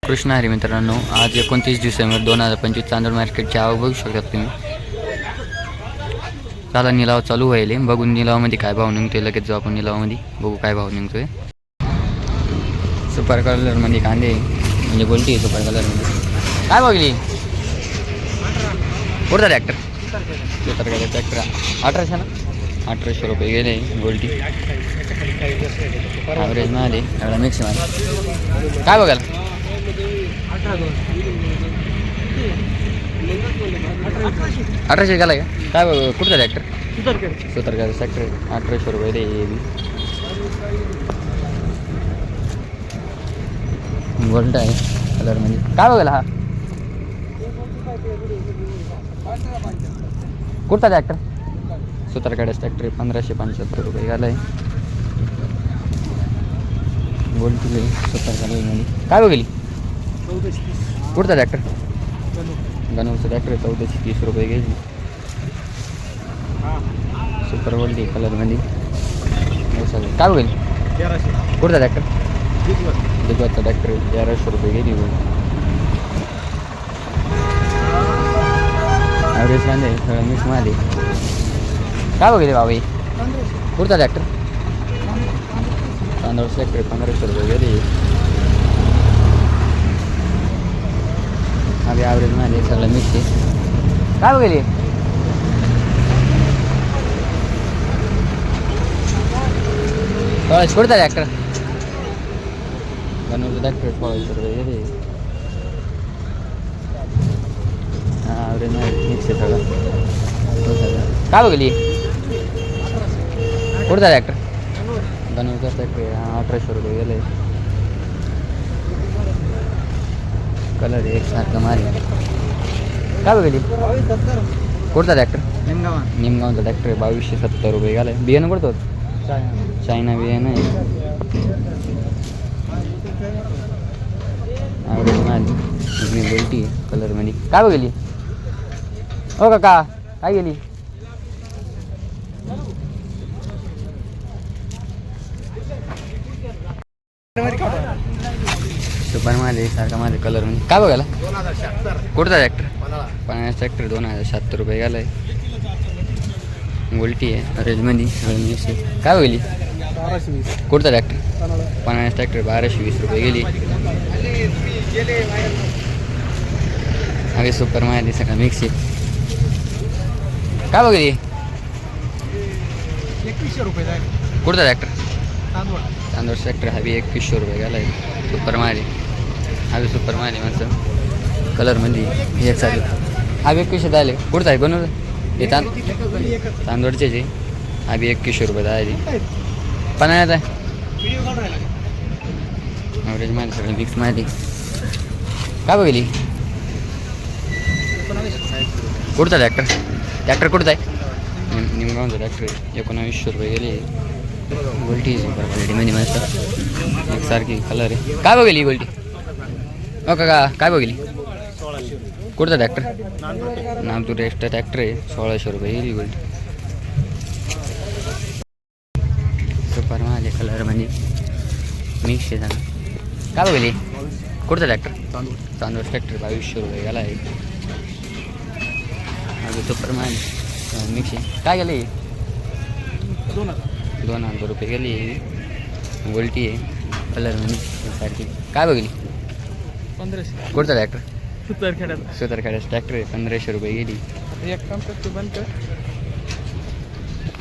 कृष्ण हरी मित्रांनो, आज 29 डिसेंबर 2025 चांदोड मार्केटची आवक बघू शकता तुम्ही. चला निलाव चालू व्हायले, बघून निलावामध्ये काय भाव निघतोय. लगेच जाऊ आपण निलावामध्ये बघू काय भाव निघतोय. सुपर कलरमध्ये कांदे म्हणजे गोल्टी आहे. सुपर कलरमध्ये काय बघली कुठचा ट्रॅक्टर? सुपर ट्रॅक्टर 1800 ना, 1800 रुपये गेले गोल्टी. ॲव्हरेज माले एवढा मिक्स माल काय बघाल 1800 गेला का काय बघ. कुठचा ट्रॅक्टर? सुतारकडे ट्रॅक्टर 1800 रुपये दे. गोल्ड आहे कलरमध्ये काय बघाल. हा कुठचा ट्रॅक्टर? सुतारकडे ट्रॅक्टर 1575 रुपये गेला आहे. गोल्ड तुले सुतारकडे काय बघली. कुठचा ट्रॅक्टर? गणवचा ट्रॅक्टर 1430 रुपये गेली. सुपर गोल्डी कलरमध्ये काय बघेल. कुठचा ट्रॅक्टर? दिग्गजचा ट्रॅक्टर 1100 रुपये गेली. ॲव्हरेज कांदे सगळं मिक्स मध्ये काय बघेल बाबा. कुठचा ट्रॅक्टर? तांदूळ ट्रॅक्टर 1500 रुपये गेली. अभी ॲव्हरेज मध्ये सगळं मिक्स आहे. काय बघेल. कुठचा ट्रॅक्टर? गणवचा ट्रॅक्टर 1600 रुपये गेले. ॲव्हरेज मध्ये मिक्स आहे सगळं. काय बघली. कुठचा ट्रॅक्टर? गणवचा ट्रॅक्टर 1800 रुपये गेले. कलर एकसारखं मारे काय बघली. कुठचा ट्रॅक्टर? निमगावचा ट्रॅक्टर 2270 रुपये गेला. बियाणं कुठं होतं? चायना बियाणं आहे. ॲव्हरेज माझी गोल्टी कलरमध्ये काय बघली. हो काका काय गेली. सुपर माल सारखा माझ्या कलर म्हणजे काय बघायला. कुठचा ट्रॅक्टर? 50 ट्रॅक्टर 2070 रुपये गेला आहे. गोल्टी आहे रेंजमध्ये काय बघली. कुठचा ट्रॅक्टर? 50 ट्रॅक्टर 1220 रुपये गेली. अगे सुपर माल सगळं मिक्स आहे. काय बघली. 2100 रुपये जाईल. कुठचा ट्रॅक्टर? तांदूळ ट्रॅक्टर हवी 2100 रुपये गेला आहे. सुपर माल हवी सुपर माल आहे माणसं कलरमध्ये एक चालेल. हवी 2100 झाले. कुठचा आहे बनवलं हे तांदूळचेच आहे. हवी 2100 रुपये झाली. पन्हाळ्यात आहे. ॲव्हरेज माल सगळं मिक्स माहिती काय बघली. कुठचा ट्रॅक्टर कुठचा आहे? निमगावचा ट्रॅक्टर 1900 रुपये गेले. गोल्टी सुपर क्वालिटीमध्ये मस्त एकसारखी कलर आहे. काय बघली गोल्टी. हो का काय बघली. कुठचा ट्रॅक्टर? नामतूर एक्स्ट्रा ट्रॅक्टर आहे 1600 रुपये गेली गोल्टी. सुपर माझ्या कलरमध्ये मिक्स आहे झालं. काय बघली. कुठचा ट्रॅक्टर? तांदूळ ट्रॅक्टर 2200 रुपये गेला आहे. अजून सुपर माझ मिक्स आहे. काय गेले. 2000 रुपये गेली. गोल्टी आहे कलरमध्ये सारखी काय बघली. 1500. कुठचा ट्रॅक्टर? सुतारखेड्यात सुतारखेड्याचा ट्रॅक्टर आहे 1500 रुपये गेली. एक काम करते बंद कर.